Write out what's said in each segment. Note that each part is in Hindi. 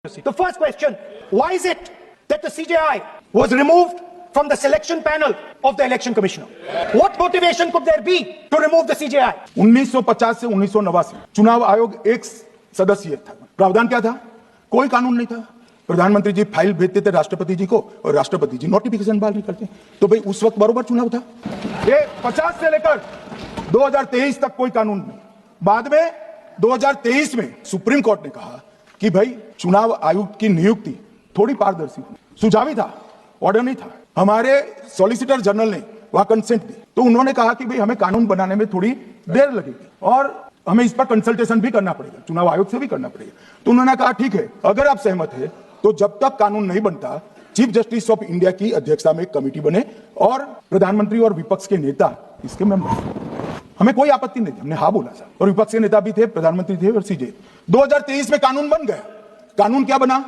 The first question, why is it that the CJI was removed from the selection panel of the election commissioner? What motivation could there be to remove the CJI? 1950 से 1989 चुनाव आयोग एक सदस्यीय था। प्रावधान क्या था? कोई कानून नहीं था। प्रधानमंत्री जी फाइल भेजते थे राष्ट्रपति जी को और राष्ट्रपति जी नोटिफिकेशन बहाल नहीं करते। तो भाई उस वक्त बरोबर चुनाव था। ये 50 से लेकर 2023 तक कोई कानून नहीं। बाद में 2023 में सुप्रीम कोर्ट ने कहा कि भाई चुनाव आयुक्त की नियुक्ति थोड़ी पारदर्शी थी, सुझावी था, ऑर्डर नहीं था। हमारे सॉलिसिटर जनरल ने वहां कंसेंट दी तो उन्होंने कहा कि भाई हमें कानून बनाने में थोड़ी देर लगेगी और हमें इस पर कंसल्टेशन भी करना पड़ेगा, चुनाव आयोग से भी करना पड़ेगा। तो उन्होंने कहा ठीक है, अगर आप सहमत है तो जब तक कानून नहीं बनता चीफ जस्टिस ऑफ इंडिया की अध्यक्षता में एक कमेटी बने और प्रधानमंत्री और विपक्ष के नेता इसके मेंबर। हमें कोई आपत्ति नहीं थी, हमने हाँ बोला था और विपक्ष के नेता भी थे, प्रधानमंत्री थे और सीजे। 2023 में कानून बन गया। कानून क्या बना?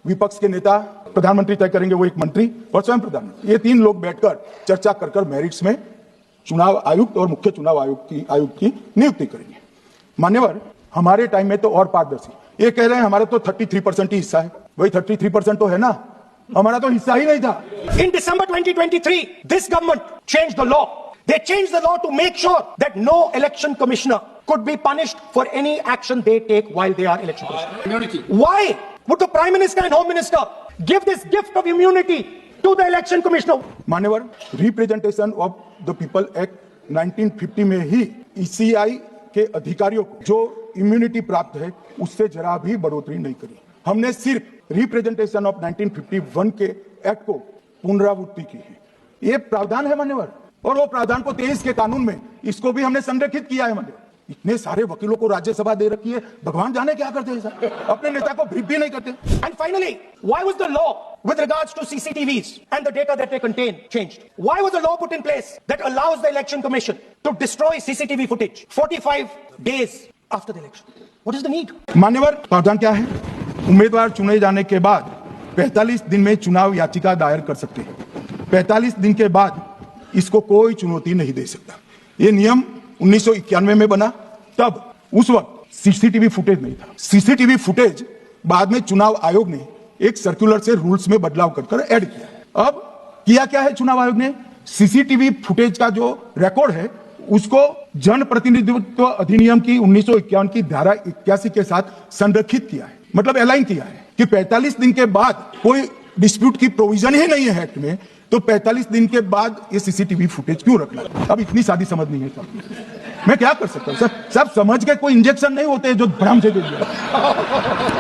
विपक्ष के नेता, प्रधानमंत्री तय करेंगे, वो एक मंत्री और स्वयं प्रधानमंत्री, ये तीन लोग बैठकर चर्चा कर मेरिट्स में चुनाव आयुक्त और मुख्य चुनाव आयुक्त की नियुक्ति करेंगे। मान्यवर, हमारे टाइम में तो और पारदर्शी। ये कह रहे हैं हमारा तो 33% ही हिस्सा है। वही 33% तो है ना, हमारा तो हिस्सा ही नहीं था। In December 2023, this government changed the law. They changed the law to make sure that no election commissioner could be punished for any action they take while they are election commissioner. Why would the Prime Minister and Home Minister give this gift of immunity to the election commissioner? मान्यवर, representation of the people act 1950 में ही ईसीआई के अधिकारियों को जो इम्यूनिटी प्राप्त है उससे जरा भी बढ़ोतरी नहीं करी। हमने सिर्फ रिप्रेजेंटेशन ऑफ 1951 के एक्ट को पुनरावृत्ति की है। ये प्रावधान है मान्यवर, और वो प्रावधान को 23 के कानून में इसको भी हमने संरक्षित किया है मान्यवर। इतने सारे वकीलों को राज्यसभा दे रखी है, भगवान जाने क्या करते हैं सर, अपने नेता को ब्रीफ भी नहीं करते। And finally, why was the law with regards to CCTVs and the data that they contain changed? Why was a law put in place that allows the election commission to destroy CCTV footage 45 days after the election? What is the need? मान्यवर, प्रावधान क्या है? उम्मीदवार चुने जाने के बाद 45 दिन में चुनाव याचिका दायर कर सकते हैं। 45 दिन के बाद इसको कोई चुनौती नहीं दे सकता। ये नियम 1991 में बना, तब उस वक्त सीसीटीवी फुटेज नहीं था। सीसीटीवी फुटेज बाद में चुनाव आयोग ने एक सर्कुलर से रूल्स में बदलाव कर ऐड किया। अब किया क्या है चुनाव आयोग ने? सीसीटीवी फुटेज का जो रिकॉर्ड है उसको जन प्रतिनिधित्व अधिनियम की 1951 की धारा 81 के साथ संरक्षित किया है, मतलब अलाइन किया है कि 45 दिन के बाद कोई डिस्प्यूट की प्रोविजन ही नहीं है एक्ट में, तो 45 दिन के बाद ये सीसीटीवी फुटेज क्यों रखना? अब इतनी सादी समझ नहीं है सब। मैं क्या कर सकता हूं सर? सब समझ के कोई इंजेक्शन नहीं होते जो भ्रम से दे दिया।